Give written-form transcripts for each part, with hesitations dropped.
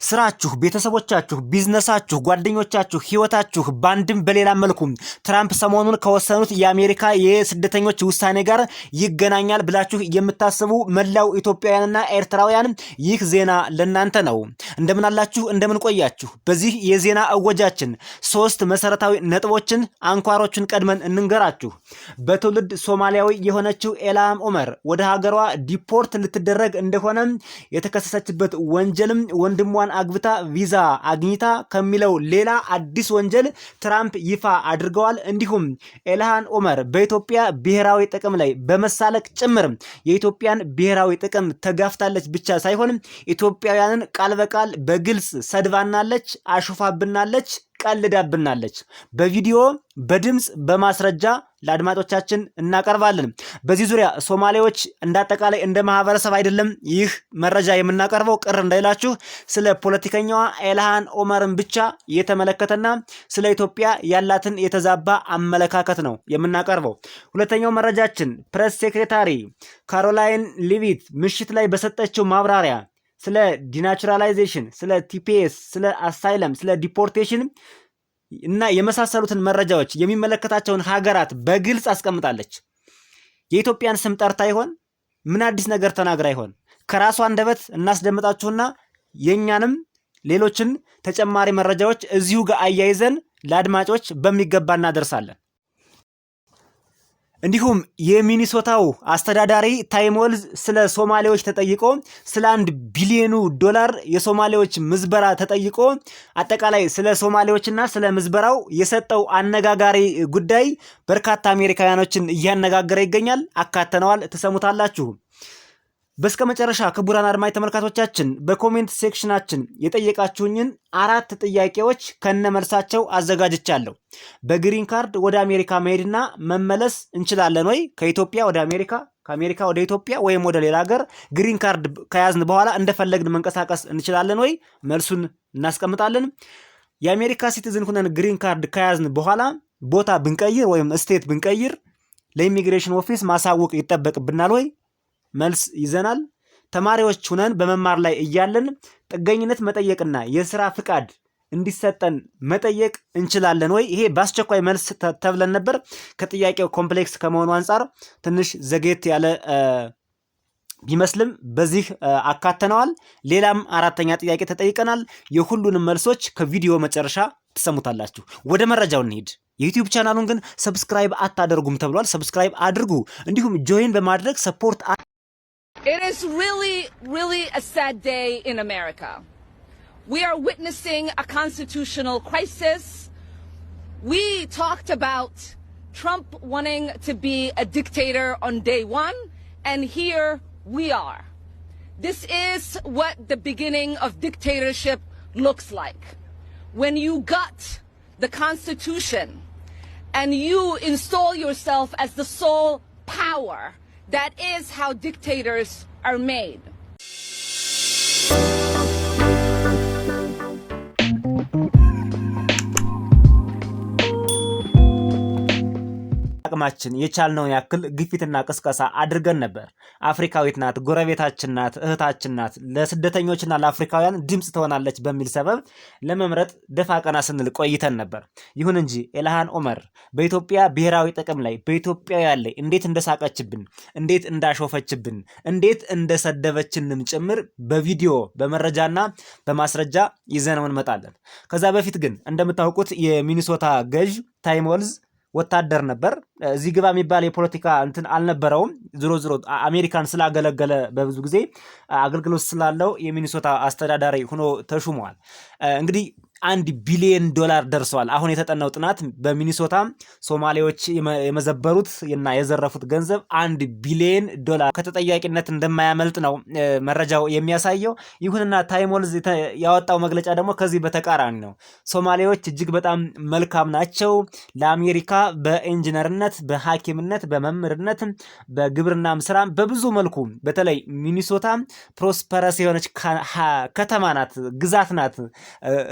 ስራችሁ፣ ቤተሰቦቻችሁ፣ ቢዝነሳችሁ፣ ጓደኞቻችሁ፣ ህይወታችሁ ባንድም በሌላ መልኩ ትራምፕ ሰሞኑን ከወሰኑት የአሜሪካ የስደተኞች ውሳኔ ጋር ይገናኛል ብላችሁ የምታስቡ መላው ኢትዮጵያውያንና ኤርትራውያን ይህ ዜና ለናንተ ነው። እንደምን አላችሁ? እንደምን ቆያችሁ? በዚህ የዜና እወጃችን 3 መሰረታዊ ነጥቦችን አንኳሮችን ቀድመን እንንገራችሁ። በትውልድ ሶማሊያዊ የሆነችው ኢልሃም ዑመር ወደ ሀገሯ ዲፖርት ልትደረግ እንደሆነ የተከሰሰችበት ወንጀልም ወንድሟን አግብታ ቪዛ አግኝታ ከሚለው ሌላ አዲስ ወንጀል ትራምፕ ይፋ አድርገዋል። እንዲሁም ኢልሃም ዑመር በኢትዮጵያ ብሔራዊ ጥቅም ላይ በመሳለቅ ጭምር የኢትዮጵያን ብሔራዊ ጥቅም ተጋፍታለች ብቻ ሳይሆን ኢትዮጵያውያንን ቃል በቃል በግልጽ ሰድባናለች፣ አሹፋብናለች፣ ቀልዳብናለች። በቪዲዮ በድምጽ በማስረጃ ለአድማጮቻችን እናቀርባለን። በዚህ ዙሪያ ሶማሌዎች እንዳጠቃላይ እንደ ማህበረሰብ አይደለም ይህ መረጃ የምናቀርበው፣ ቅር እንዳይላችሁ ስለ ፖለቲከኛዋ ኢልሃም ዑመርን ብቻ የተመለከተና ስለ ኢትዮጵያ ያላትን የተዛባ አመለካከት ነው የምናቀርበው። ሁለተኛው መረጃችን ፕሬስ ሴክሬታሪ ካሮላይን ሊቪት ምሽት ላይ በሰጠችው ማብራሪያ ስለ ዲናቹራላይዜሽን፣ ስለ ቲፒኤስ፣ ስለ አሳይለም፣ ስለ ዲፖርቴሽን እና የመሳሰሉትን መረጃዎች የሚመለከታቸውን ሀገራት በግልጽ አስቀምጣለች። የኢትዮጵያን ስም ጠርታ ይሆን? ምን አዲስ ነገር ተናግራ ይሆን? ከራሷ አንደበት እናስደምጣችሁና የኛንም ሌሎችን ተጨማሪ መረጃዎች እዚሁ ጋር አያይዘን ለአድማጮች በሚገባ እናደርሳለን። እንዲሁም የሚኒሶታው አስተዳዳሪ ታይም ወልዝ ስለ ሶማሌዎች ተጠይቆ ስለ $1 ቢሊዮን የሶማሌዎች ምዝበራ ተጠይቆ አጠቃላይ ስለ ሶማሌዎችና ስለ ምዝበራው የሰጠው አነጋጋሪ ጉዳይ በርካታ አሜሪካውያኖችን እያነጋገረ ይገኛል። አካተነዋል፣ ትሰሙታላችሁ። በስከ መጨረሻ ክቡራን አድማጭ ተመልካቾቻችን በኮሜንት ሴክሽናችን የጠየቃችሁኝን 4 ጥያቄዎች ከነመልሳቸው አዘጋጅቻለሁ። በግሪን ካርድ ወደ አሜሪካ መሄድና መመለስ እንችላለን ወይ? ከኢትዮጵያ ወደ አሜሪካ፣ ከአሜሪካ ወደ ኢትዮጵያ ወይም ወደ ሌላ ሀገር ግሪን ካርድ ከያዝን በኋላ እንደፈለግን መንቀሳቀስ እንችላለን ወይ? መልሱን እናስቀምጣለን። የአሜሪካ ሲቲዝን ሆነን ግሪን ካርድ ከያዝን በኋላ ቦታ ብንቀይር ወይም ስቴት ብንቀይር ለኢሚግሬሽን ኦፊስ ማሳወቅ ይጠበቅብናል ወይ? መልስ ይዘናል። ተማሪዎች ሆነን በመማር ላይ እያለን ጥገኝነት መጠየቅና የሥራ ፍቃድ እንዲሰጠን መጠየቅ እንችላለን ወይ? ይሄ በአስቸኳይ መልስ ተብለን ነበር። ከጥያቄው ኮምፕሌክስ ከመሆኑ አንጻር ትንሽ ዘጌት ያለ ቢመስልም በዚህ አካተነዋል። ሌላም 4ኛ ጥያቄ ተጠይቀናል። የሁሉንም መልሶች ከቪዲዮ መጨረሻ ትሰሙታላችሁ። ወደ መረጃው እንሂድ። የዩቲዩብ ቻናሉን ግን ሰብስክራይብ አታደርጉም ተብሏል። ሰብስክራይብ አድርጉ። እንዲሁም ጆይን በማድረግ ሰፖርት It is really a sad day in America. We are witnessing a constitutional crisis. We talked about Trump wanting to be a dictator on day 1, and here we are. This is what the beginning of dictatorship looks like. When you gut the Constitution and you install yourself as the sole power, that is how dictators are made. አቅማችን የቻልነውን ያክል ግፊትና ቅስቀሳ አድርገን ነበር። አፍሪካዊት ናት፣ ጎረቤታችን ናት፣ እህታችን ናት፣ ለስደተኞችና ለአፍሪካውያን ድምጽ ትሆናለች በሚል ሰበብ ለመምረጥ ደፋ ቀና ስንል ቆይተን ነበር። ይሁን እንጂ ኢልሃም ዑመር በኢትዮጵያ ብሔራዊ ጥቅም ላይ በኢትዮጵያውያን ላይ እንዴት እንደሳቀችብን፣ እንዴት እንዳሾፈችብን፣ እንዴት እንደሰደበችንም ጭምር በቪዲዮ በመረጃና በማስረጃ ይዘነው እንመጣለን። ከዛ በፊት ግን እንደምታውቁት የሚኒሶታ ገዥ ታይም ወልዝ ወታደር ነበር። እዚህ ግባ የሚባል የፖለቲካ እንትን አልነበረውም። ዝሮ አሜሪካን ስላገለገለ በብዙ ጊዜ አገልግሎት ስላለው የሚኒሶታ አስተዳዳሪ ሆኖ ተሹሟል። እንግዲህ $1 ቢሊዮን ደርሷል። አሁን የተጠናው ጥናት በሚኒሶታ ሶማሌዎች የመዘበሩት እና የዘረፉት ገንዘብ $1 ቢሊዮን ከተጠያቂነት እንደማያመልጥ ነው መረጃው የሚያሳየው። ይሁንና ታይም ወልዝ ያወጣው መግለጫ ደግሞ ከዚህ በተቃራኒ ነው። ሶማሌዎች እጅግ በጣም መልካም ናቸው፣ ለአሜሪካ በኢንጂነርነት፣ በሐኪምነት፣ በመምህርነት፣ በግብርናም ስራ በብዙ መልኩ በተለይ ሚኒሶታ ፕሮስፐረስ የሆነች ከተማ ናት፣ ግዛት ናት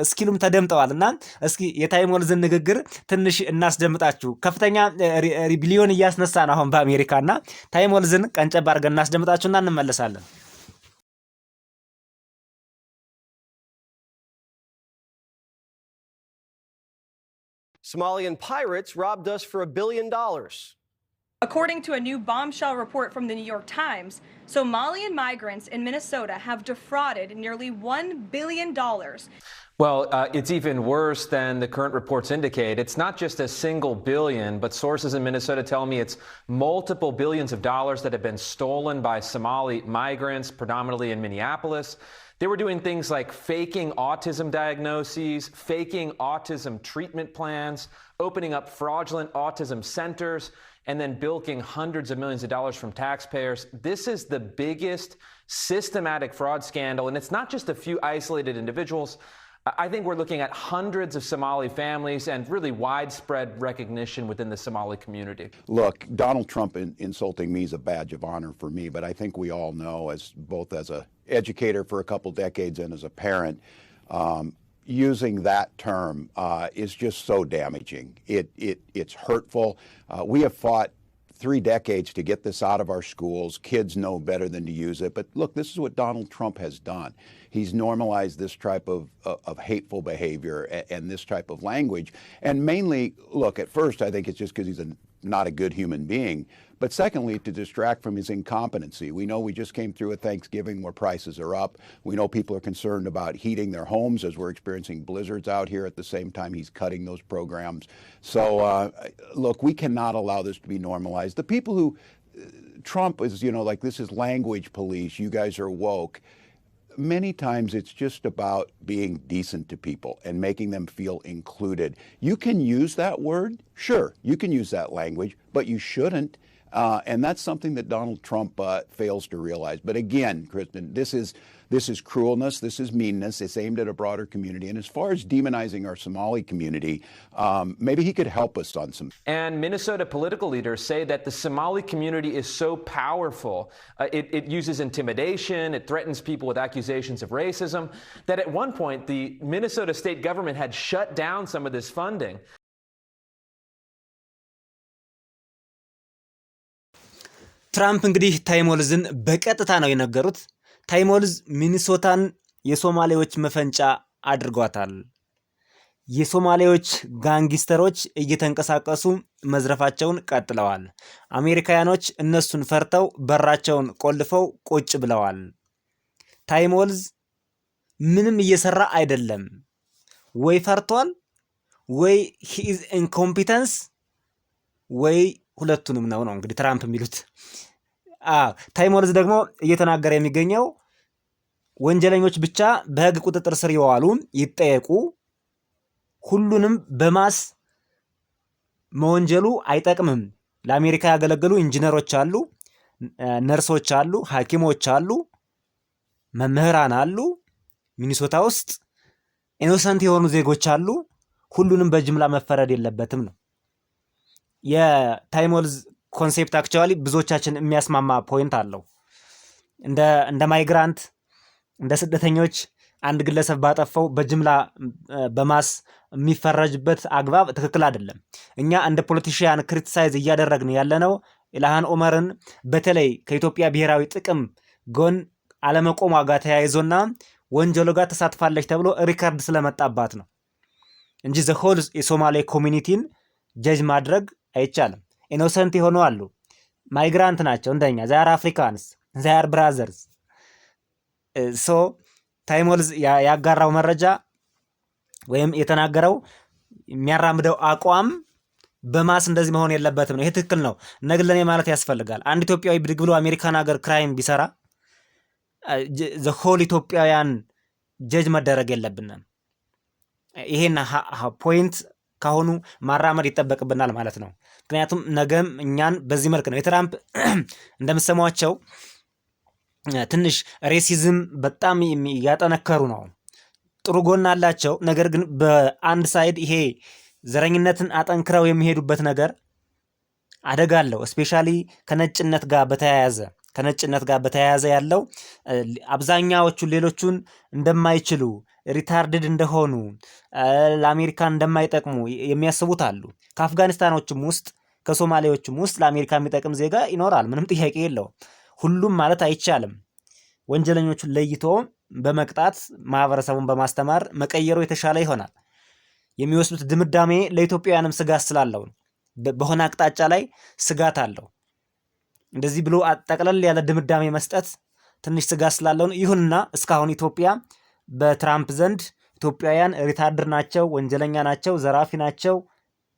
እስኪሉ ተደምጠዋልና እስኪ የታይም ወልዝን ንግግር ትንሽ እናስደምጣችሁ። ከፍተኛ ሪቢሊዮን እያስነሳ ነው አሁን በአሜሪካና ታይም ወልዝን ቀንጨብ አድርገን እናስደምጣችሁና እንመለሳለን። Somalian pirates robbed us for $1 billion. According to a new bombshell report from the New York Times, Somalian migrants in Minnesota have defrauded nearly $1 billion. Well, it's even worse than the current reports indicate. It's not just a single billion, but sources in Minnesota tell me it's multiple billions of dollars that have been stolen by Somali migrants, predominantly in Minneapolis. They were doing things like faking autism diagnoses, faking autism treatment plans, opening up fraudulent autism centers, and then bilking hundreds of millions of dollars from taxpayers. This is the biggest systematic fraud scandal, and it's not just a few isolated individuals. I think we're looking at hundreds of Somali families and really widespread recognition within the Somali community. Look, Donald Trump insulting me is a badge of honor for me, but I think we all know, both as an educator for a couple decades and as a parent, using that term is just so damaging. It's hurtful. We have fought 3 decades to get this out of our schools. Kids know better than to use it. But look, this is what Donald Trump has done. He's normalized this type of hateful behavior and this type of language. And mainly, look, at first, I think it's just because he's not a good human being. But secondly, to distract from his incompetency. We know we just came through a Thanksgiving where prices are up. We know people are concerned about heating their homes as we're experiencing blizzards out here at the same time he's cutting those programs. So, look, we cannot allow this to be normalized. The people who, Trump is, like this is language police, you guys are woke. Many times it's just about being decent to people and making them feel included. You can use that word, sure, you can use that language, but you shouldn't. And that's something that Donald Trump fails to realize. But again, Kristen, this is cruelness, this is meanness, it's aimed at a broader community. And as far as demonizing our Somali community, maybe he could help us on some. And Minnesota political leaders say that the Somali community is so powerful, it uses intimidation, it threatens people with accusations of racism, that at one point the Minnesota state government had shut down some of this funding. ትራምፕ እንግዲህ ታይሞልዝን በቀጥታ ነው የነገሩት። ታይሞልዝ ሚኒሶታን የሶማሌዎች መፈንጫ አድርጓታል። የሶማሌዎች ጋንጊስተሮች እየተንቀሳቀሱ መዝረፋቸውን ቀጥለዋል። አሜሪካውያኖች እነሱን ፈርተው በራቸውን ቆልፈው ቁጭ ብለዋል። ታይሞልዝ ምንም እየሰራ አይደለም። ወይ ፈርቷል፣ ወይ he is incompetence፣ ወይ ሁለቱንም ነው እንግዲህ ትራምፕ የሚሉት። ታይሞልዝ ደግሞ እየተናገረ የሚገኘው ወንጀለኞች ብቻ በህግ ቁጥጥር ስር ይዋሉ፣ ይጠየቁ፣ ሁሉንም በማስ መወንጀሉ አይጠቅምም። ለአሜሪካ ያገለገሉ ኢንጂነሮች አሉ፣ ነርሶች አሉ፣ ሐኪሞች አሉ፣ መምህራን አሉ፣ ሚኒሶታ ውስጥ ኢኖሰንት የሆኑ ዜጎች አሉ። ሁሉንም በጅምላ መፈረድ የለበትም ነው የታይሞልዝ ኮንሴፕት። አክቹዋሊ ብዙዎቻችን የሚያስማማ ፖይንት አለው። እንደ ማይግራንት እንደ ስደተኞች አንድ ግለሰብ ባጠፋው በጅምላ በማስ የሚፈረጅበት አግባብ ትክክል አይደለም። እኛ እንደ ፖለቲሽያን ክሪቲሳይዝ እያደረግን ያለነው ኢልሃን ኦመርን በተለይ ከኢትዮጵያ ብሔራዊ ጥቅም ጎን አለመቆሟ ጋር ተያይዞና ወንጀሉ ጋር ተሳትፋለች ተብሎ ሪከርድ ስለመጣባት ነው እንጂ ዘሆል የሶማሌ ኮሚኒቲን ጀጅ ማድረግ አይቻልም። ኢኖሰንት የሆኑ አሉ፣ ማይግራንት ናቸው እንደኛ፣ ዛር አፍሪካንስ፣ ዛር ብራዘርስ። ሶ ታይሞልዝ ያጋራው መረጃ ወይም የተናገረው የሚያራምደው አቋም በማስ እንደዚህ መሆን የለበትም ነው። ይሄ ትክክል ነው። ነግለኔ ማለት ያስፈልጋል። አንድ ኢትዮጵያዊ ብድግ ብሎ አሜሪካን ሀገር ክራይም ቢሰራ ዘሆል ኢትዮጵያውያን ጀጅ መደረግ የለብንም። ይሄን ፖይንት ካሁኑ ማራመድ ይጠበቅብናል ማለት ነው። ምክንያቱም ነገም እኛን በዚህ መልክ ነው የትራምፕ እንደምሰማቸው ትንሽ ሬሲዝም በጣም ያጠነከሩ ነው። ጥሩ ጎን አላቸው። ነገር ግን በአንድ ሳይድ ይሄ ዘረኝነትን አጠንክረው የሚሄዱበት ነገር አደጋ አለው። እስፔሻሊ ከነጭነት ጋር በተያያዘ ያለው አብዛኛዎቹ ሌሎቹን እንደማይችሉ ሪታርድድ እንደሆኑ ለአሜሪካ እንደማይጠቅሙ የሚያስቡት አሉ። ከአፍጋኒስታኖችም ውስጥ ከሶማሌዎችም ውስጥ ለአሜሪካ የሚጠቅም ዜጋ ይኖራል። ምንም ጥያቄ የለው። ሁሉም ማለት አይቻልም። ወንጀለኞቹን ለይቶ በመቅጣት ማህበረሰቡን በማስተማር መቀየሩ የተሻለ ይሆናል። የሚወስዱት ድምዳሜ ለኢትዮጵያውያንም ስጋት ስላለው በሆነ አቅጣጫ ላይ ስጋት አለው። እንደዚህ ብሎ ጠቅለል ያለ ድምዳሜ መስጠት ትንሽ ስጋት ስላለው ነው። ይሁንና እስካሁን ኢትዮጵያ በትራምፕ ዘንድ ኢትዮጵያውያን ሪታርደር ናቸው፣ ወንጀለኛ ናቸው፣ ዘራፊ ናቸው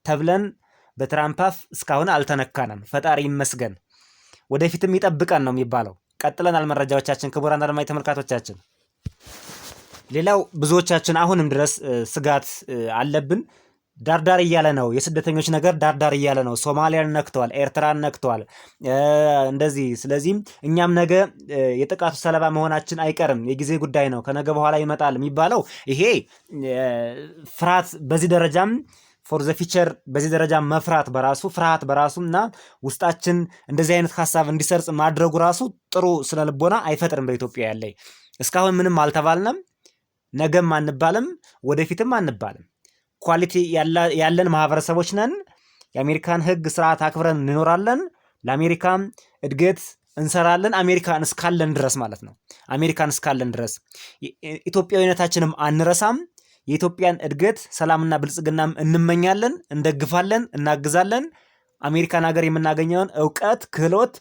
ተብለን በትራምፕ አፍ እስካሁን አልተነካንም። ፈጣሪ ይመስገን። ወደፊትም ይጠብቀን ነው የሚባለው። ቀጥለናል መረጃዎቻችን ክቡራን አድማጭ ተመልካቾቻችን። ሌላው ብዙዎቻችን አሁንም ድረስ ስጋት አለብን። ዳርዳር እያለ ነው የስደተኞች ነገር ዳርዳር እያለ ነው። ሶማሊያን ነክተዋል፣ ኤርትራን ነክተዋል እንደዚህ። ስለዚህም እኛም ነገ የጥቃቱ ሰለባ መሆናችን አይቀርም፣ የጊዜ ጉዳይ ነው፣ ከነገ በኋላ ይመጣል የሚባለው ይሄ ፍርሃት በዚህ ደረጃም ፎር ዘ ፊቸር በዚህ ደረጃ መፍራት በራሱ ፍርሃት በራሱ እና ውስጣችን እንደዚህ አይነት ሀሳብ እንዲሰርጽ ማድረጉ ራሱ ጥሩ ስነ ልቦና አይፈጥርም። በኢትዮጵያ ያለ እስካሁን ምንም አልተባልንም፣ ነገም አንባልም፣ ወደፊትም አንባልም። ኳሊቲ ያለን ማህበረሰቦች ነን። የአሜሪካን ሕግ ስርዓት አክብረን እንኖራለን። ለአሜሪካም እድገት እንሰራለን። አሜሪካን እስካለን ድረስ ማለት ነው። አሜሪካን እስካለን ድረስ ኢትዮጵያዊነታችንም አንረሳም። የኢትዮጵያን እድገት ሰላምና ብልጽግናም እንመኛለን፣ እንደግፋለን፣ እናግዛለን። አሜሪካን ሀገር የምናገኘውን እውቀት፣ ክህሎት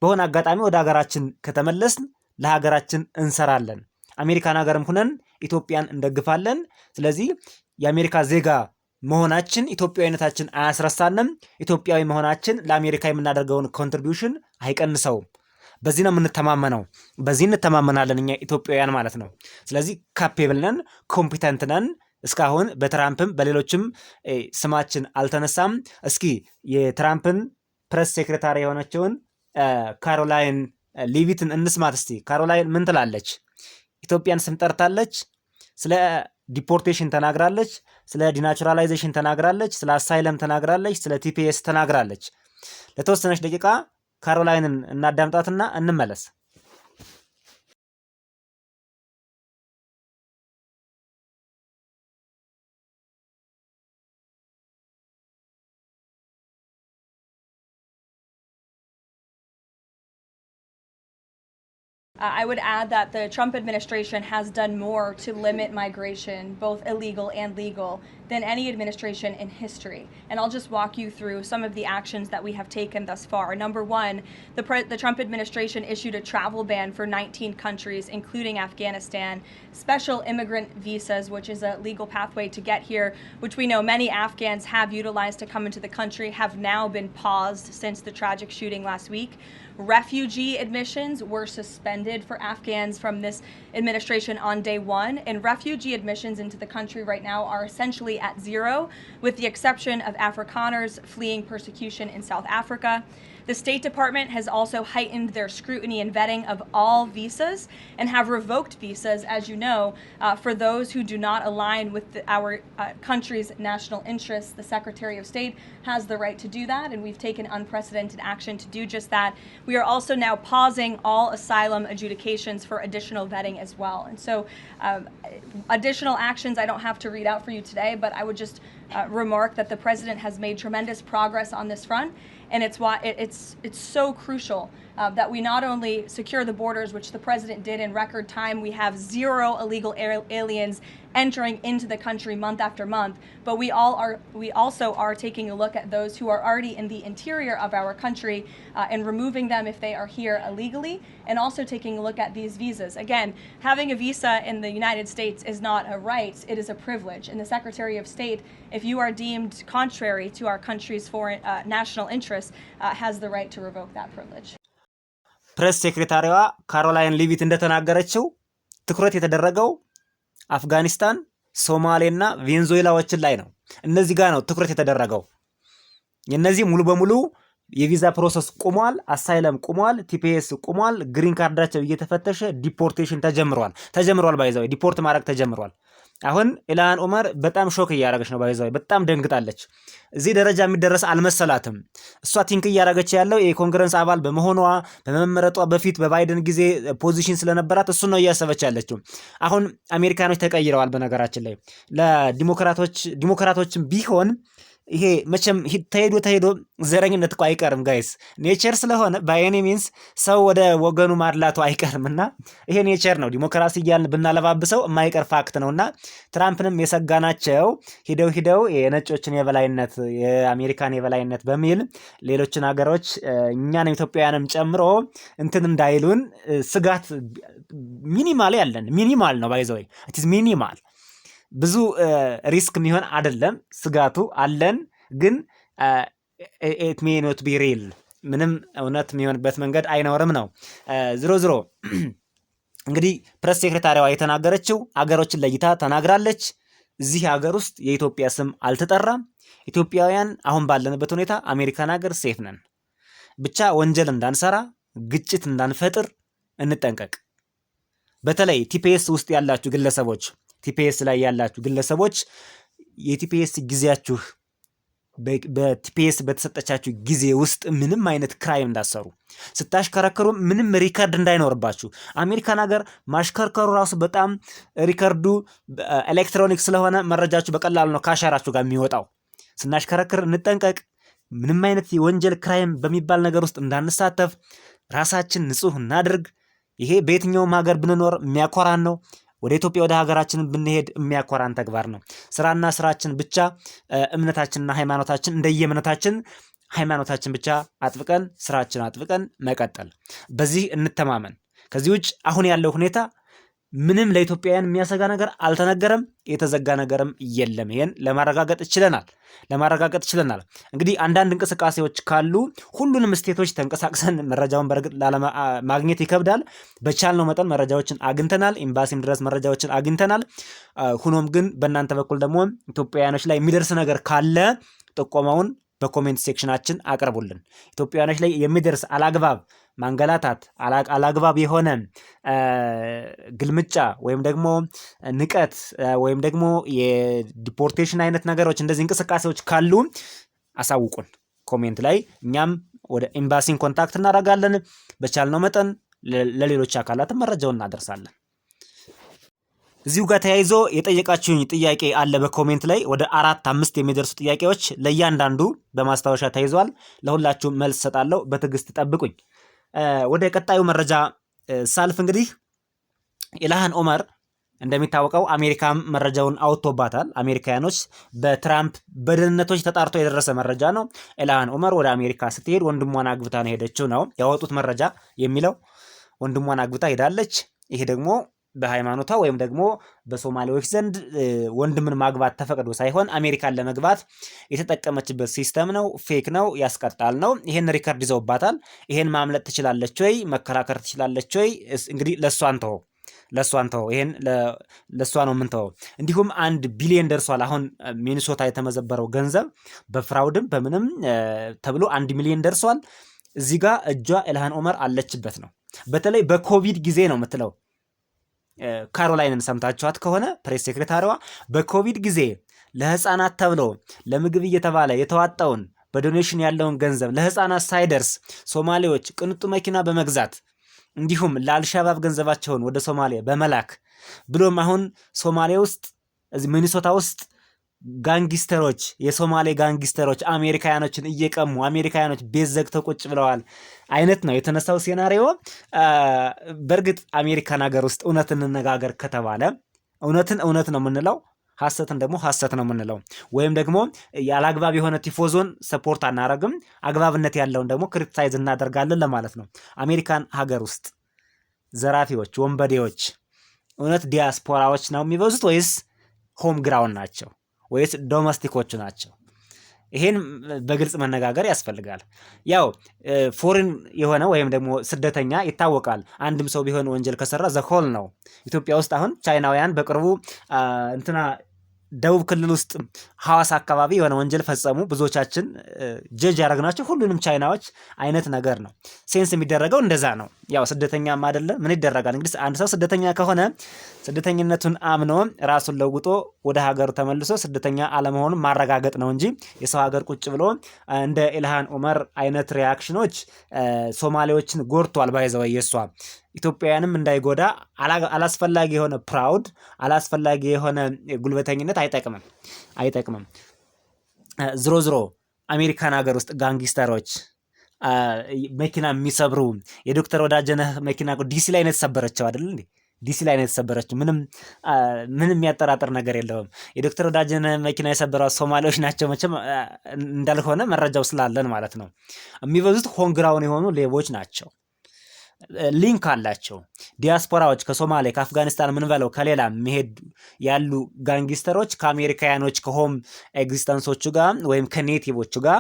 በሆነ አጋጣሚ ወደ ሀገራችን ከተመለስን ለሀገራችን እንሰራለን። አሜሪካን ሀገርም ሁነን ኢትዮጵያን እንደግፋለን። ስለዚህ የአሜሪካ ዜጋ መሆናችን ኢትዮጵያዊነታችን አያስረሳንም። ኢትዮጵያዊ መሆናችን ለአሜሪካ የምናደርገውን ኮንትሪቢዩሽን አይቀንሰውም። በዚህ ነው የምንተማመነው። በዚህ እንተማመናለን እኛ ኢትዮጵያውያን ማለት ነው። ስለዚህ ካፔብል ነን፣ ኮምፒተንት ነን። እስካሁን በትራምፕም በሌሎችም ስማችን አልተነሳም። እስኪ የትራምፕን ፕሬስ ሴክሬታሪ የሆነችውን ካሮላይን ሊቪትን እንስማት እስቲ። ካሮላይን ምን ትላለች? ኢትዮጵያን ስም ጠርታለች። ስለ ዲፖርቴሽን ተናግራለች። ስለ ዲናቹራላይዜሽን ተናግራለች። ስለ አሳይለም ተናግራለች። ስለ ቲፒኤስ ተናግራለች። ለተወሰነች ደቂቃ ካሮላይንን እናዳምጣትና እንመለስ። I would add that the Trump administration has done more to limit migration, both illegal and legal, than any administration in history. And I'll just walk you through some of the actions that we have taken thus far. Number one, the Trump administration issued a travel ban for 19 countries, including Afghanistan. Special immigrant visas, which is a legal pathway to get here, which we know many Afghans have utilized to come into the country, have now been paused since the tragic shooting last week. Refugee admissions were suspended for Afghans from this administration on day one, and refugee admissions into the country right now are essentially at zero, with the exception of Afrikaners fleeing persecution in South Africa. The State Department has also heightened their scrutiny and vetting of all visas and have revoked visas, as you know, for those who do not align with our country's national interests. The Secretary of State has the right to do that, and we've taken unprecedented action to do just that. We are also now pausing all asylum adjudications for additional vetting as well. And so additional actions I don't have to read out for you today, but I would just remark that the President has made tremendous progress on this front. And it's why it's so crucial that we not only secure the borders, which the President did in record time. We have zero illegal aliens entering into the country month after month, but we also are taking a look at those who are already in the interior of our country and removing them if they are here illegally, and also taking a look at these visas. Again, having a visa in the United States is not a right, it is a privilege. And the Secretary of State, if you are deemed contrary to our country's foreign national interests, has the right to revoke that privilege. ፕሬስ ሴክሬታሪዋ ካሮላይን ሊቪት እንደተናገረችው ትኩረት የተደረገው አፍጋኒስታን፣ ሶማሌና ቬንዙዌላዎችን ላይ ነው። እነዚህ ጋር ነው ትኩረት የተደረገው። የነዚህ ሙሉ በሙሉ የቪዛ ፕሮሰስ ቆሟል፣ አሳይለም ቆሟል፣ ቲፒኤስ ቆሟል፣ ግሪን ካርዳቸው እየተፈተሸ ዲፖርቴሽን ተጀምሯል። ባይዛው ዲፖርት ማድረግ ተጀምሯል። አሁን ኢልሃን ኡመር በጣም ሾክ እያደረገች ነው። ባይዛው በጣም ደንግጣለች። እዚህ ደረጃ የሚደረስ አልመሰላትም። እሷ ቲንክ እያደረገች ያለው የኮንግረስ አባል በመሆኗ በመመረጧ በፊት በባይደን ጊዜ ፖዚሽን ስለነበራት እሱ ነው እያሰበች ያለችው። አሁን አሜሪካኖች ተቀይረዋል። በነገራችን ላይ ለዲሞክራቶችም ቢሆን ይሄ መቼም ተሄዶ ዘረኝነት እኮ አይቀርም ጋይስ። ኔቸር ስለሆነ ባይኔ ሚንስ ሰው ወደ ወገኑ ማድላቱ አይቀርምና ይሄ ኔቸር ነው። ዲሞክራሲ እያልን ብናለባብሰው የማይቀር ፋክት ነውና ትራምፕንም የሰጋናቸው ሂደው የነጮችን የበላይነት የአሜሪካን የበላይነት በሚል ሌሎችን ሀገሮች እኛን ኢትዮጵያውያንም ጨምሮ እንትን እንዳይሉን ስጋት ሚኒማል ነው ባይዘው ኢትስ ሚኒማል ብዙ ሪስክ የሚሆን አይደለም። ስጋቱ አለን ግን ኢት ሜይ ኖት ቢ ሪል ምንም እውነት የሚሆንበት መንገድ አይኖርም ነው። ዝሮ እንግዲህ ፕሬስ ሴክሬታሪዋ የተናገረችው አገሮችን ለይታ ተናግራለች። እዚህ ሀገር ውስጥ የኢትዮጵያ ስም አልተጠራም። ኢትዮጵያውያን አሁን ባለንበት ሁኔታ አሜሪካን ሀገር ሴፍ ነን። ብቻ ወንጀል እንዳንሰራ፣ ግጭት እንዳንፈጥር እንጠንቀቅ። በተለይ ቲፒኤስ ውስጥ ያላችሁ ግለሰቦች ቲፒኤስ ላይ ያላችሁ ግለሰቦች የቲፒኤስ ጊዜያችሁ በቲፒኤስ በተሰጠቻችሁ ጊዜ ውስጥ ምንም አይነት ክራይም እንዳሰሩ ስታሽከረከሩ ምንም ሪከርድ እንዳይኖርባችሁ። አሜሪካን ሀገር ማሽከርከሩ ራሱ በጣም ሪከርዱ ኤሌክትሮኒክ ስለሆነ መረጃችሁ በቀላሉ ነው ካሻራችሁ ጋር የሚወጣው። ስናሽከረክር እንጠንቀቅ። ምንም አይነት የወንጀል ክራይም በሚባል ነገር ውስጥ እንዳንሳተፍ ራሳችን ንጹህ እናድርግ። ይሄ በየትኛውም ሀገር ብንኖር የሚያኮራን ነው። ወደ ኢትዮጵያ ወደ ሀገራችን ብንሄድ የሚያኮራን ተግባር ነው። ስራና ስራችን ብቻ እምነታችንና ሃይማኖታችን እንደየእምነታችን ሃይማኖታችን ብቻ አጥብቀን ስራችን አጥብቀን መቀጠል፣ በዚህ እንተማመን። ከዚህ ውጭ አሁን ያለው ሁኔታ ምንም ለኢትዮጵያውያን የሚያሰጋ ነገር አልተነገረም፣ የተዘጋ ነገርም የለም። ይሄን ለማረጋገጥ ችለናል። እንግዲህ አንዳንድ እንቅስቃሴዎች ካሉ ሁሉንም ስቴቶች ተንቀሳቅሰን መረጃውን በእርግጥ ማግኘት ይከብዳል። በቻልነው መጠን መረጃዎችን አግኝተናል። ኤምባሲም ድረስ መረጃዎችን አግኝተናል። ሁኖም ግን በእናንተ በኩል ደግሞ ኢትዮጵያውያኖች ላይ የሚደርስ ነገር ካለ ጥቆማውን በኮሜንት ሴክሽናችን አቅርቡልን። ኢትዮጵያውያኖች ላይ የሚደርስ አላግባብ ማንገላታት፣ አላግባብ የሆነ ግልምጫ ወይም ደግሞ ንቀት ወይም ደግሞ የዲፖርቴሽን አይነት ነገሮች እንደዚህ እንቅስቃሴዎች ካሉ አሳውቁን ኮሜንት ላይ። እኛም ወደ ኤምባሲን ኮንታክት እናደርጋለን። በቻልነው መጠን ለሌሎች አካላትም መረጃውን እናደርሳለን። እዚሁ ጋር ተያይዞ የጠየቃችሁኝ ጥያቄ አለ በኮሜንት ላይ ወደ 4-5 የሚደርሱ ጥያቄዎች ለእያንዳንዱ በማስታወሻ ተይዟል። ለሁላችሁም መልስ ሰጣለሁ። በትዕግስት ጠብቁኝ። ወደ ቀጣዩ መረጃ ሳልፍ እንግዲህ ኢልሃን ኦመር እንደሚታወቀው አሜሪካም መረጃውን አውጥቶባታል። አሜሪካኖች በትራምፕ በደህንነቶች ተጣርቶ የደረሰ መረጃ ነው። ኢልሃን ኦመር ወደ አሜሪካ ስትሄድ ወንድሟን አግብታ ነው ሄደችው ነው ያወጡት መረጃ የሚለው። ወንድሟን አግብታ ሄዳለች። ይሄ ደግሞ በሃይማኖቷ ወይም ደግሞ በሶማሌዎች ዘንድ ወንድምን ማግባት ተፈቅዶ ሳይሆን አሜሪካን ለመግባት የተጠቀመችበት ሲስተም ነው። ፌክ ነው፣ ያስቀጣል ነው። ይሄን ሪከርድ ይዘውባታል። ይሄን ማምለጥ ትችላለች ወይ? መከራከር ትችላለች ወይ? እንግዲህ ለሷን ተው። ይሄን ለሷ ነው የምንተወው። እንዲሁም 1 ቢሊዮን ደርሷል። አሁን ሚኒሶታ የተመዘበረው ገንዘብ በፍራውድም በምንም ተብሎ 1 ሚሊዮን ደርሷል። እዚህ ጋር እጇ ኢልሃን ኦመር አለችበት ነው። በተለይ በኮቪድ ጊዜ ነው የምትለው ካሮላይንን ሰምታችኋት ከሆነ ፕሬስ ሴክሬታሪዋ በኮቪድ ጊዜ ለህፃናት ተብሎ ለምግብ እየተባለ የተዋጣውን በዶኔሽን ያለውን ገንዘብ ለህፃናት ሳይደርስ ሶማሌዎች ቅንጡ መኪና በመግዛት እንዲሁም ለአልሻባብ ገንዘባቸውን ወደ ሶማሊያ በመላክ ብሎም አሁን ሶማሊያ ውስጥ እዚህ ሚኒሶታ ውስጥ ጋንጊስተሮች የሶማሌ ጋንጊስተሮች አሜሪካውያኖችን እየቀሙ አሜሪካውያኖች ቤት ዘግተው ቁጭ ብለዋል አይነት ነው የተነሳው ሴናሪዮ። በእርግጥ አሜሪካን ሀገር ውስጥ እውነት እንነጋገር ከተባለ እውነትን እውነት ነው የምንለው፣ ሐሰትን ደግሞ ሐሰት ነው የምንለው። ወይም ደግሞ ያላግባብ የሆነ ቲፎዞን ሰፖርት አናረግም፣ አግባብነት ያለውን ደግሞ ክሪቲሳይዝ እናደርጋለን ለማለት ነው። አሜሪካን ሀገር ውስጥ ዘራፊዎች፣ ወንበዴዎች እውነት ዲያስፖራዎች ነው የሚበዙት ወይስ ሆም ግራውንድ ናቸው ወይስ ዶሜስቲኮቹ ናቸው? ይሄን በግልጽ መነጋገር ያስፈልጋል። ያው ፎሪን የሆነ ወይም ደግሞ ስደተኛ ይታወቃል። አንድም ሰው ቢሆን ወንጀል ከሰራ ዘሆል ነው። ኢትዮጵያ ውስጥ አሁን ቻይናውያን በቅርቡ ደቡብ ክልል ውስጥ ሐዋሳ አካባቢ የሆነ ወንጀል ፈጸሙ። ብዙዎቻችን ጀጅ ያደረግናቸው ሁሉንም ቻይናዎች አይነት ነገር ነው። ሴንስ የሚደረገው እንደዛ ነው። ያው ስደተኛም አይደለ ምን ይደረጋል እንግዲህ አንድ ሰው ስደተኛ ከሆነ ስደተኝነቱን አምኖ ራሱን ለውጦ ወደ ሀገሩ ተመልሶ ስደተኛ አለመሆኑን ማረጋገጥ ነው እንጂ የሰው ሀገር ቁጭ ብሎ እንደ ኢልሃን ኦመር አይነት ሪያክሽኖች ሶማሌዎችን ጎድቷል። ባይዘው የሷ ኢትዮጵያውያንም እንዳይጎዳ አላስፈላጊ የሆነ ፕራውድ አላስፈላጊ የሆነ ጉልበተኝነት አይጠቅምም። ዝሮ ዝሮ አሜሪካን ሀገር ውስጥ ጋንግስተሮች መኪና የሚሰብሩ የዶክተር ወዳጀነህ መኪና ዲሲ ላይ ነው የተሰበረችው አይደል እንዴ? ዲሲ ላይ ነው የተሰበረችው። ምንም የሚያጠራጥር ነገር የለውም። የዶክተር ወዳጀነህ መኪና የሰበረው ሶማሌዎች ናቸው መቼም እንዳልሆነ መረጃው ስላለን ማለት ነው። የሚበዙት ሆንግራውን የሆኑ ሌቦች ናቸው። ሊንክ አላቸው። ዲያስፖራዎች ከሶማሌ ከአፍጋኒስታን ምን በለው ከሌላ መሄድ ያሉ ጋንግስተሮች ከአሜሪካውያኖች ከሆም ኤግዚስተንሶቹ ጋር ወይም ከኔቲቮቹ ጋር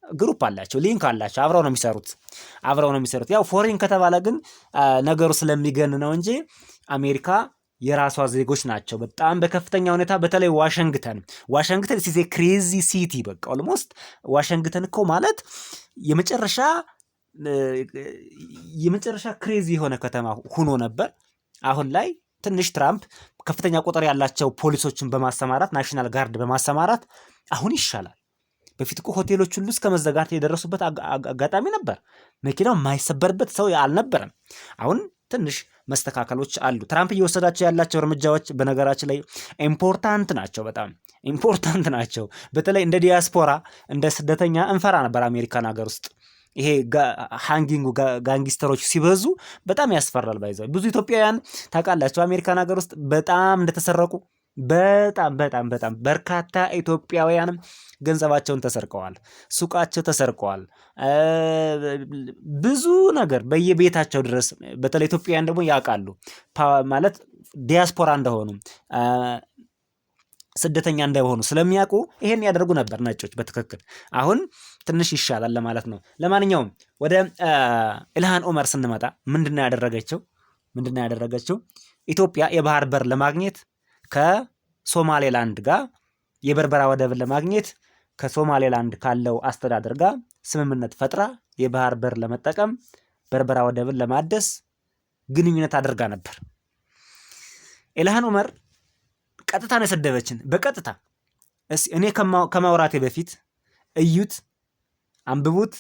ግሩፕ አላቸው፣ ሊንክ አላቸው። አብረው ነው የሚሰሩት። ያው ፎሪን ከተባለ ግን ነገሩ ስለሚገን ነው እንጂ አሜሪካ የራሷ ዜጎች ናቸው በጣም በከፍተኛ ሁኔታ። በተለይ ዋሽንግተን ሲዜ ክሬዚ ሲቲ በቃ ኦልሞስት ዋሽንግተን እኮ ማለት የመጨረሻ ክሬዚ የሆነ ከተማ ሆኖ ነበር። አሁን ላይ ትንሽ ትራምፕ ከፍተኛ ቁጥር ያላቸው ፖሊሶችን በማሰማራት ናሽናል ጋርድ በማሰማራት አሁን ይሻላል። በፊት እኮ ሆቴሎች ሁሉ እስከ መዘጋት የደረሱበት አጋጣሚ ነበር። መኪናው የማይሰበርበት ሰው አልነበረም። አሁን ትንሽ መስተካከሎች አሉ። ትራምፕ እየወሰዳቸው ያላቸው እርምጃዎች በነገራችን ላይ ኢምፖርታንት ናቸው፣ በጣም ኢምፖርታንት ናቸው። በተለይ እንደ ዲያስፖራ እንደ ስደተኛ እንፈራ ነበር አሜሪካን ሀገር ውስጥ። ይሄ ሃንጊንግ ጋንግስተሮች ሲበዙ በጣም ያስፈራል። ባይዘው ብዙ ኢትዮጵያውያን ታውቃላችሁ አሜሪካን ሀገር ውስጥ በጣም እንደተሰረቁ በጣም በርካታ ኢትዮጵያውያንም ገንዘባቸውን ተሰርቀዋል፣ ሱቃቸው ተሰርቀዋል፣ ብዙ ነገር በየቤታቸው ድረስ። በተለይ ኢትዮጵያውያን ደግሞ ያውቃሉ ማለት ዲያስፖራ እንደሆኑ ስደተኛ እንደሆኑ ስለሚያውቁ ይሄን ያደርጉ ነበር ነጮች በትክክል። አሁን ትንሽ ይሻላል ለማለት ነው። ለማንኛውም ወደ ኢልሃን ኡመር ስንመጣ ምንድነው ያደረገችው? ኢትዮጵያ የባህር በር ለማግኘት ከሶማሌላንድ ጋር የበርበራ ወደብን ለማግኘት ከሶማሌላንድ ካለው አስተዳደር ጋር ስምምነት ፈጥራ የባህር በር ለመጠቀም በርበራ ወደብን ለማደስ ግንኙነት አድርጋ ነበር። ኢልሃን ኡመር ቀጥታ ነው የሰደበችን። በቀጥታ እኔ ከማውራቴ በፊት እዩት፣ አንብቡት፣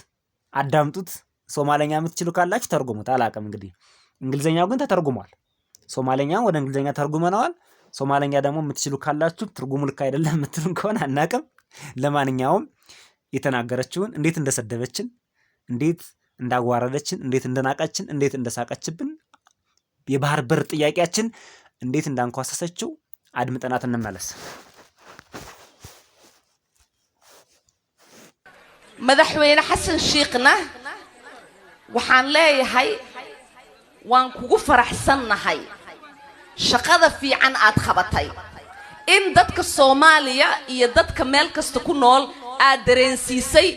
አዳምጡት። ሶማለኛ የምትችሉ ካላችሁ ተርጉሙት። አላውቅም እንግዲህ እንግሊዘኛው ግን ተተርጉሟል። ሶማለኛው ወደ እንግሊዘኛ ተርጉመነዋል። ሶማለኛ ደግሞ የምትችሉ ካላችሁ ትርጉሙ ልክ አይደለም የምትሉን ከሆነ አናውቅም። ለማንኛውም የተናገረችውን እንዴት እንደሰደበችን፣ እንዴት እንዳጓረደችን፣ እንዴት እንደናቀችን፣ እንዴት እንደሳቀችብን፣ የባህር በር ጥያቄያችን እንዴት እንዳንኳሰሰችው አድምጠናት እንመለስ። madaxweyne xasan shiikhna waxaan leeyahay waan kugu faraxsannahay shaqada fiican aad qabatay in dadka Soomaaliya iyo dadka meel kasta ku nool aad dareensiisay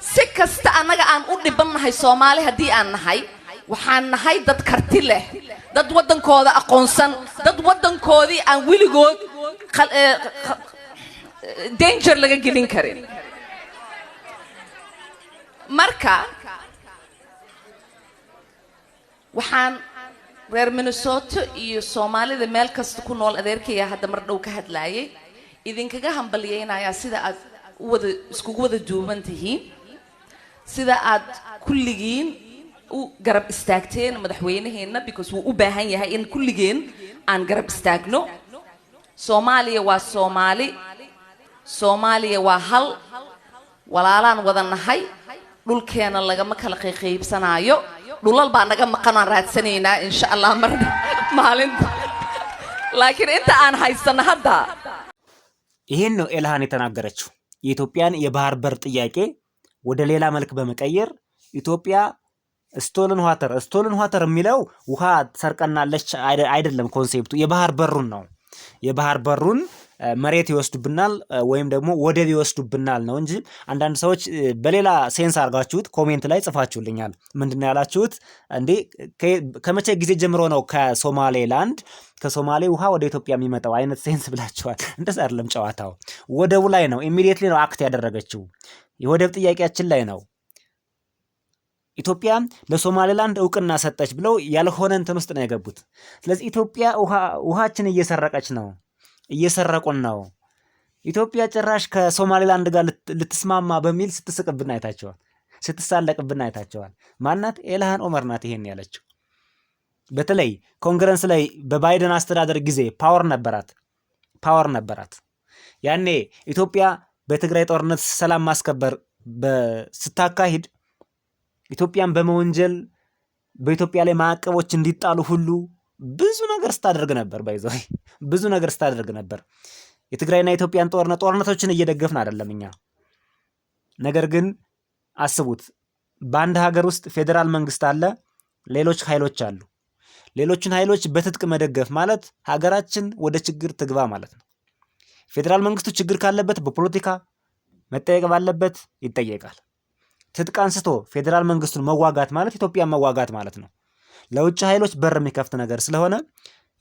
si kasta anaga aan u dhibannahay Soomaali hadii aan nahay waxaan nahay dad karti leh, dad wadankooda aqoonsan, dad wadankoodii aan wiligood danger laga gelin karin. marka waxaan reer Minnesota iyo Soomaalida meel kasta ku nool adeerkaya hadda mar dhow ka hadlaayay idinkaga hambalyeynaya sida aad iskugu wada duuban tihiin, sida aad kulligiin u garab istaagteen madaxweynaheena because wuu u baahan yahay in kulligeen aan garab istaagno. Soomaaliya waa Soomaaliya waa hal walaalaan wada nahay, dhulkeena lagama kala qaybsanaayo, dhulal baa naga maqan aan raadsanaynaa insha Allah marna maalinta, laakiin inta aan haysana hadda ይሄን ነው ኢልሃን የተናገረችው። የኢትዮጵያን የባህር በር ጥያቄ ወደ ሌላ መልክ በመቀየር ኢትዮጵያ ስቶልን ዋተር የሚለው ውሃ ሰርቀናለች አይደለም ኮንሴፕቱ፣ የባህር በሩን ነው። የባህር በሩን መሬት ይወስዱብናል ወይም ደግሞ ወደብ ይወስዱብናል ነው እንጂ አንዳንድ ሰዎች በሌላ ሴንስ አርጋችሁት ኮሜንት ላይ ጽፋችሁልኛል። ምንድነው ያላችሁት? እንዴ ከመቼ ጊዜ ጀምሮ ነው ከሶማሌ ውሃ ወደ ኢትዮጵያ የሚመጣው አይነት ሴንስ ብላችኋል። እንደዛ አይደለም ጨዋታው። ወደቡ ላይ ነው ኢሚዲየትሊ ነው አክት ያደረገችው። የወደብ ጥያቄያችን ላይ ነው። ኢትዮጵያ ለሶማሌላንድ እውቅና ሰጠች ብለው ያልሆነ እንትን ውስጥ ነው የገቡት። ስለዚህ ኢትዮጵያ ውሃችን እየሰረቁን ነው። ኢትዮጵያ ጭራሽ ከሶማሌላንድ ጋር ልትስማማ በሚል ስትስቅብን አይታቸዋል፣ ስትሳለቅብን አይታቸዋል። ማናት? ኢልሃን ኡመር ናት ይሄን ያለችው። በተለይ ኮንግረስ ላይ በባይደን አስተዳደር ጊዜ ፓወር ነበራት። ያኔ ኢትዮጵያ በትግራይ ጦርነት ሰላም ማስከበር ስታካሂድ ኢትዮጵያን በመወንጀል በኢትዮጵያ ላይ ማዕቀቦች እንዲጣሉ ሁሉ ብዙ ነገር ስታደርግ ነበር። ባይዘው ብዙ ነገር ስታደርግ ነበር። የትግራይና የኢትዮጵያን ጦርነቶችን እየደገፍን አይደለም እኛ። ነገር ግን አስቡት፣ በአንድ ሀገር ውስጥ ፌዴራል መንግስት አለ፣ ሌሎች ኃይሎች አሉ። ሌሎችን ኃይሎች በትጥቅ መደገፍ ማለት ሀገራችን ወደ ችግር ትግባ ማለት ነው። ፌዴራል መንግስቱ ችግር ካለበት በፖለቲካ መጠየቅ ባለበት ይጠየቃል። ትጥቅ አንስቶ ፌዴራል መንግስቱን መዋጋት ማለት ኢትዮጵያን መዋጋት ማለት ነው። ለውጭ ኃይሎች በር የሚከፍት ነገር ስለሆነ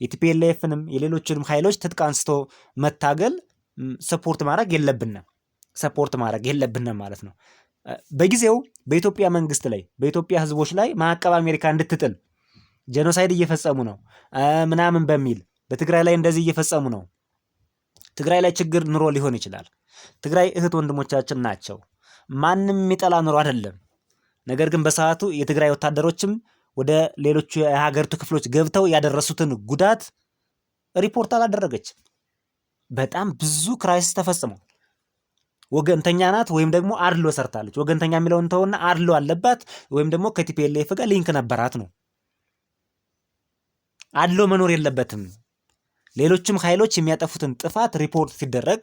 የቲፒኤልኤፍንም የሌሎችንም ኃይሎች ትጥቅ አንስቶ መታገል ሰፖርት ማድረግ የለብንም ማለት ነው። በጊዜው በኢትዮጵያ መንግስት ላይ በኢትዮጵያ ህዝቦች ላይ ማዕቀብ አሜሪካ እንድትጥል ጄኖሳይድ እየፈጸሙ ነው ምናምን በሚል በትግራይ ላይ እንደዚህ እየፈጸሙ ነው። ትግራይ ላይ ችግር ኑሮ ሊሆን ይችላል። ትግራይ እህት ወንድሞቻችን ናቸው። ማንም የሚጠላ ኑሮ አይደለም። ነገር ግን በሰዓቱ የትግራይ ወታደሮችም ወደ ሌሎቹ የሀገሪቱ ክፍሎች ገብተው ያደረሱትን ጉዳት ሪፖርት አላደረገችም። በጣም ብዙ ክራይሲስ ተፈጽሟል። ወገንተኛ ናት ወይም ደግሞ አድሎ ሰርታለች። ወገንተኛ የሚለውን ተውና አድሎ አለባት ወይም ደግሞ ከቲፒኤልኤፍ ጋር ሊንክ ነበራት ነው። አድሎ መኖር የለበትም። ሌሎችም ኃይሎች የሚያጠፉትን ጥፋት ሪፖርት ሲደረግ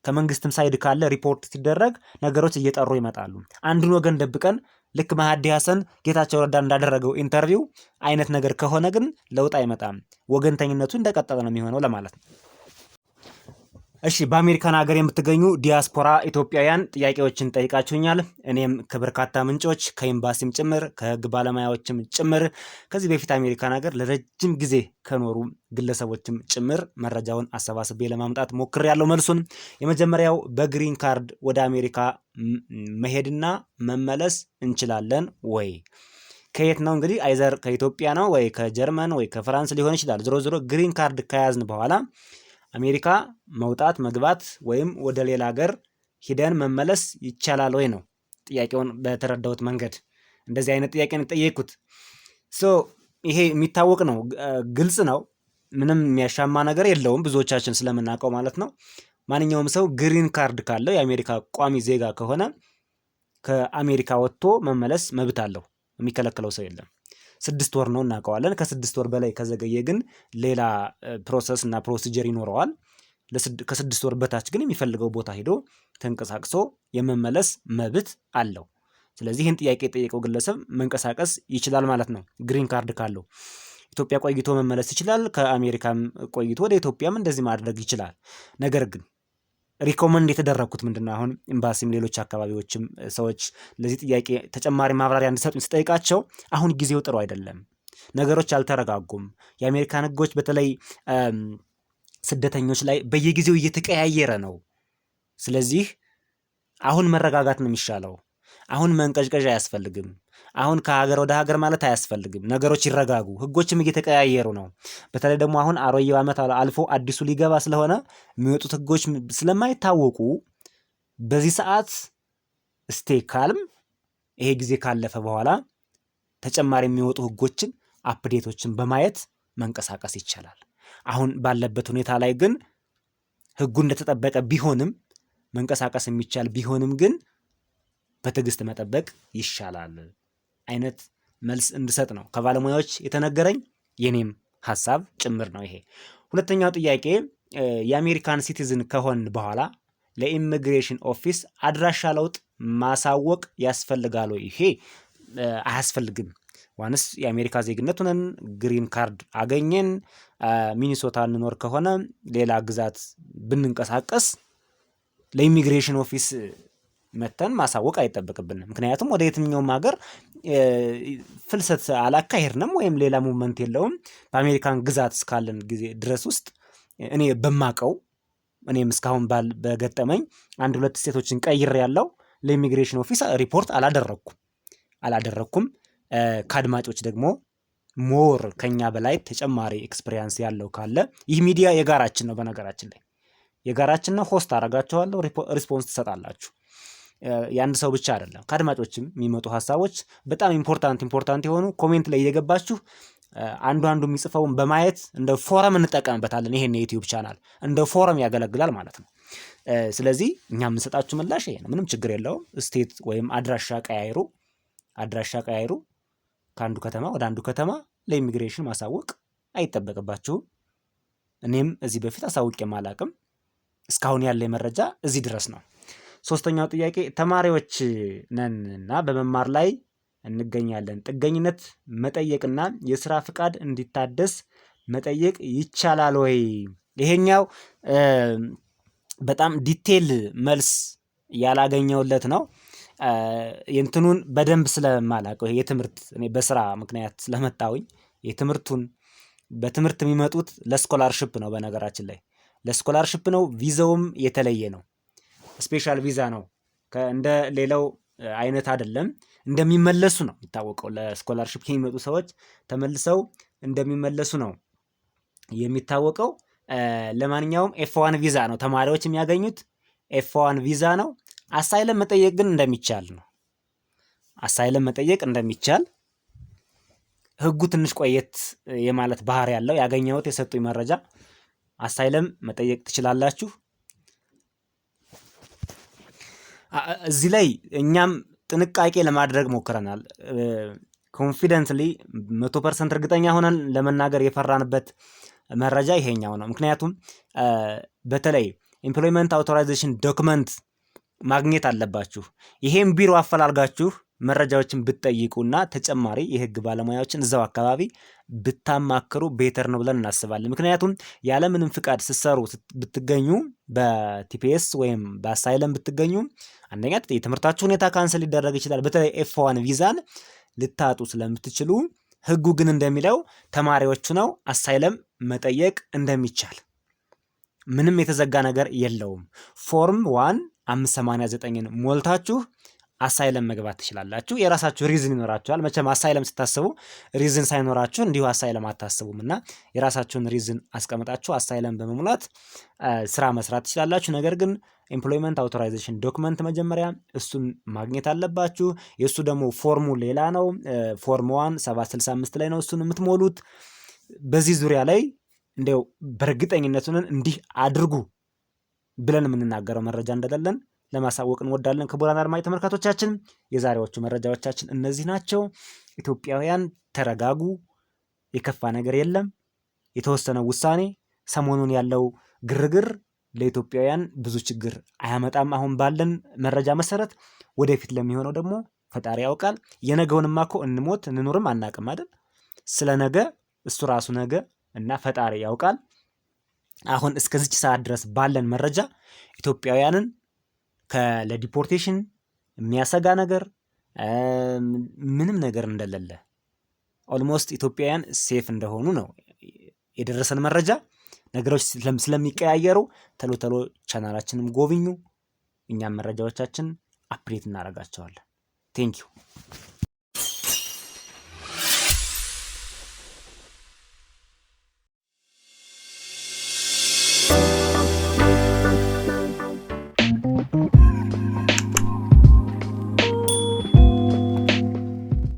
ከመንግስትም ሳይድ ካለ ሪፖርት ሲደረግ ነገሮች እየጠሩ ይመጣሉ። አንዱን ወገን ደብቀን ልክ መሃዲ ሐሰን ጌታቸው ረዳ እንዳደረገው ኢንተርቪው አይነት ነገር ከሆነ ግን ለውጥ አይመጣም። ወገንተኝነቱ እንደቀጠለ ነው የሚሆነው ለማለት ነው። እሺ፣ በአሜሪካን ሀገር የምትገኙ ዲያስፖራ ኢትዮጵያውያን ጥያቄዎችን ጠይቃችሁኛል። እኔም ከበርካታ ምንጮች ከኤምባሲም ጭምር ከህግ ባለሙያዎችም ጭምር ከዚህ በፊት አሜሪካን ሀገር ለረጅም ጊዜ ከኖሩ ግለሰቦችም ጭምር መረጃውን አሰባስቤ ለማምጣት ሞክሬያለሁ። መልሱን የመጀመሪያው በግሪን ካርድ ወደ አሜሪካ መሄድና መመለስ እንችላለን ወይ? ከየት ነው እንግዲህ አይዘር ከኢትዮጵያ ነው ወይ ከጀርመን ወይ ከፍራንስ ሊሆን ይችላል። ዞሮ ዞሮ ግሪን ካርድ ከያዝን በኋላ አሜሪካ መውጣት መግባት ወይም ወደ ሌላ ሀገር ሂደን መመለስ ይቻላል ወይ ነው ጥያቄውን በተረዳሁት መንገድ። እንደዚህ አይነት ጥያቄ ነው ጠየቅኩት። ይሄ የሚታወቅ ነው፣ ግልጽ ነው፣ ምንም የሚያሻማ ነገር የለውም፣ ብዙዎቻችን ስለምናውቀው ማለት ነው። ማንኛውም ሰው ግሪን ካርድ ካለው የአሜሪካ ቋሚ ዜጋ ከሆነ ከአሜሪካ ወጥቶ መመለስ መብት አለው፣ የሚከለክለው ሰው የለም። 6 ወር ነው እናውቀዋለን። ከ6 ወር በላይ ከዘገየ ግን ሌላ ፕሮሰስ እና ፕሮሲጀር ይኖረዋል። ከ6 ወር በታች ግን የሚፈልገው ቦታ ሄዶ ተንቀሳቅሶ የመመለስ መብት አለው። ስለዚህ ይህን ጥያቄ የጠየቀው ግለሰብ መንቀሳቀስ ይችላል ማለት ነው። ግሪን ካርድ ካለው ኢትዮጵያ ቆይቶ መመለስ ይችላል። ከአሜሪካም ቆይቶ ወደ ኢትዮጵያም እንደዚህ ማድረግ ይችላል። ነገር ግን ሪኮመንድ የተደረግኩት ምንድነው? አሁን ኤምባሲም ሌሎች አካባቢዎችም ሰዎች ለዚህ ጥያቄ ተጨማሪ ማብራሪያ እንዲሰጡኝ ስጠይቃቸው አሁን ጊዜው ጥሩ አይደለም፣ ነገሮች አልተረጋጉም፣ የአሜሪካን ሕጎች በተለይ ስደተኞች ላይ በየጊዜው እየተቀያየረ ነው። ስለዚህ አሁን መረጋጋት ነው የሚሻለው። አሁን መንቀዥቀዥ አያስፈልግም። አሁን ከሀገር ወደ ሀገር ማለት አያስፈልግም። ነገሮች ይረጋጉ። ህጎችም እየተቀያየሩ ነው። በተለይ ደግሞ አሁን አሮጌው ዓመት አልፎ አዲሱ ሊገባ ስለሆነ የሚወጡት ህጎች ስለማይታወቁ በዚህ ሰዓት ስቴ ካልም፣ ይሄ ጊዜ ካለፈ በኋላ ተጨማሪ የሚወጡ ህጎችን አፕዴቶችን በማየት መንቀሳቀስ ይቻላል። አሁን ባለበት ሁኔታ ላይ ግን ህጉ እንደተጠበቀ ቢሆንም መንቀሳቀስ የሚቻል ቢሆንም ግን በትዕግስት መጠበቅ ይሻላል አይነት መልስ እንድሰጥ ነው ከባለሙያዎች የተነገረኝ። የኔም ሐሳብ ጭምር ነው ይሄ። ሁለተኛው ጥያቄ የአሜሪካን ሲቲዝን ከሆን በኋላ ለኢሚግሬሽን ኦፊስ አድራሻ ለውጥ ማሳወቅ ያስፈልጋል ወይ? ይሄ አያስፈልግም። ዋንስ የአሜሪካ ዜግነት ሆነን ግሪን ካርድ አገኘን ሚኒሶታ እንኖር ከሆነ ሌላ ግዛት ብንንቀሳቀስ ለኢሚግሬሽን ኦፊስ መተን ማሳወቅ አይጠበቅብንም። ምክንያቱም ወደ የትኛውም ሀገር ፍልሰት አላካሄድንም ወይም ሌላ ሙቭመንት የለውም። በአሜሪካን ግዛት እስካለን ጊዜ ድረስ ውስጥ እኔ በማቀው እኔም እስካሁን በገጠመኝ 1-2 ስቴቶችን ቀይሬ ያለው ለኢሚግሬሽን ኦፊስ ሪፖርት አላደረኩም። ከአድማጮች ደግሞ ሞር ከኛ በላይ ተጨማሪ ኤክስፒሪየንስ ያለው ካለ ይህ ሚዲያ የጋራችን ነው። በነገራችን ላይ የጋራችን ነው። ሆስት አደርጋችኋለሁ፣ ሪስፖንስ ትሰጣላችሁ። የአንድ ሰው ብቻ አይደለም። ከአድማጮችም የሚመጡ ሀሳቦች በጣም ኢምፖርታንት የሆኑ ኮሜንት ላይ እየገባችሁ አንዱ የሚጽፈውን በማየት እንደ ፎረም እንጠቀምበታለን። ይሄን የዩቲዩብ ቻናል እንደ ፎረም ያገለግላል ማለት ነው። ስለዚህ እኛ የምንሰጣችሁ ምላሽ ይሄ ነው። ምንም ችግር የለውም። ስቴት ወይም አድራሻ ቀያይሩ ከአንዱ ከተማ ወደ አንዱ ከተማ ለኢሚግሬሽን ማሳወቅ አይጠበቅባችሁም። እኔም እዚህ በፊት አሳውቄም አላቅም። እስካሁን ያለ መረጃ እዚህ ድረስ ነው። ሶስተኛው ጥያቄ ተማሪዎች ነንና በመማር ላይ እንገኛለን። ጥገኝነት መጠየቅና የስራ ፍቃድ እንዲታደስ መጠየቅ ይቻላል ወይ? ይሄኛው በጣም ዲቴል መልስ ያላገኘውለት ነው። የእንትኑን በደንብ ስለማላውቀው የትምህርት እኔ በስራ ምክንያት ስለመጣሁኝ በትምህርት የሚመጡት ለስኮላርሽፕ ነው። በነገራችን ላይ ለስኮላርሽፕ ነው። ቪዛውም የተለየ ነው። ስፔሻል ቪዛ ነው። እንደ ሌላው አይነት አይደለም። እንደሚመለሱ ነው የሚታወቀው። ለስኮላርሽፕ የሚመጡ ሰዎች ተመልሰው እንደሚመለሱ ነው የሚታወቀው። ለማንኛውም ኤፍ1 ቪዛ ነው ተማሪዎች የሚያገኙት። ኤፍ1 ቪዛ ነው። አሳይለም መጠየቅ ግን እንደሚቻል ነው። አሳይለም መጠየቅ እንደሚቻል ህጉ ትንሽ ቆየት የማለት ባህሪ ያለው ያገኘሁት የሰጡኝ መረጃ አሳይለም መጠየቅ ትችላላችሁ። እዚህ ላይ እኛም ጥንቃቄ ለማድረግ ሞክረናል። ኮንፊደንትሊ 100% እርግጠኛ ሆነን ለመናገር የፈራንበት መረጃ ይሄኛው ነው። ምክንያቱም በተለይ ኤምፕሎይመንት አውቶራይዜሽን ዶክመንት ማግኘት አለባችሁ። ይሄን ቢሮ አፈላልጋችሁ መረጃዎችን ብትጠይቁና ተጨማሪ የህግ ባለሙያዎችን እዛው አካባቢ ብታማክሩ ቤተር ነው ብለን እናስባለን። ምክንያቱም ያለምንም ፍቃድ ስትሰሩ ብትገኙ በቲፒኤስ ወይም በአሳይለም ብትገኙ አንደኛ የትምህርታችሁ ሁኔታ ካንሰል ሊደረግ ይችላል። በተለይ ኤፍ1 ቪዛን ልታጡ ስለምትችሉ ህጉ ግን እንደሚለው ተማሪዎቹ ነው አሳይለም መጠየቅ እንደሚቻል ምንም የተዘጋ ነገር የለውም። ፎርም 1 589ን ሞልታችሁ አሳይለም መግባት ትችላላችሁ። የራሳችሁ ሪዝን ይኖራችኋል። መቼም አሳይለም ስታስቡ ሪዝን ሳይኖራችሁ እንዲሁ አሳይለም አታስቡም እና የራሳችሁን ሪዝን አስቀምጣችሁ አሳይለም በመሙላት ስራ መስራት ትችላላችሁ። ነገር ግን ኤምፕሎይመንት አውቶራይዜሽን ዶክመንት መጀመሪያ እሱን ማግኘት አለባችሁ። የእሱ ደግሞ ፎርሙ ሌላ ነው። ፎርም 1 765 ላይ ነው እሱን የምትሞሉት። በዚህ ዙሪያ ላይ እንዲያው በእርግጠኝነቱን እንዲህ አድርጉ ብለን የምንናገረው መረጃ እንደሌለን ለማሳወቅ እንወዳለን። ክቡራን አድማጭ ተመልካቾቻችን የዛሬዎቹ መረጃዎቻችን እነዚህ ናቸው። ኢትዮጵያውያን ተረጋጉ። የከፋ ነገር የለም። የተወሰነው ውሳኔ ሰሞኑን ያለው ግርግር ለኢትዮጵያውያን ብዙ ችግር አያመጣም። አሁን ባለን መረጃ መሰረት ወደፊት ለሚሆነው ደግሞ ፈጣሪ ያውቃል። የነገውንማ እኮ እንሞት እንኑርም አናቅም አይደል? ስለ ነገ እሱ ራሱ ነገ እና ፈጣሪ ያውቃል። አሁን እስከዚች ሰዓት ድረስ ባለን መረጃ ኢትዮጵያውያንን ለዲፖርቴሽን የሚያሰጋ ነገር ምንም ነገር እንደሌለ ኦልሞስት ኢትዮጵያውያን ሴፍ እንደሆኑ ነው የደረሰን መረጃ። ነገሮች ስለሚቀያየሩ ተሎ ቻናላችንም ጎብኙ። እኛም መረጃዎቻችን አፕዴት እናደርጋቸዋለን። ቴንኪዩ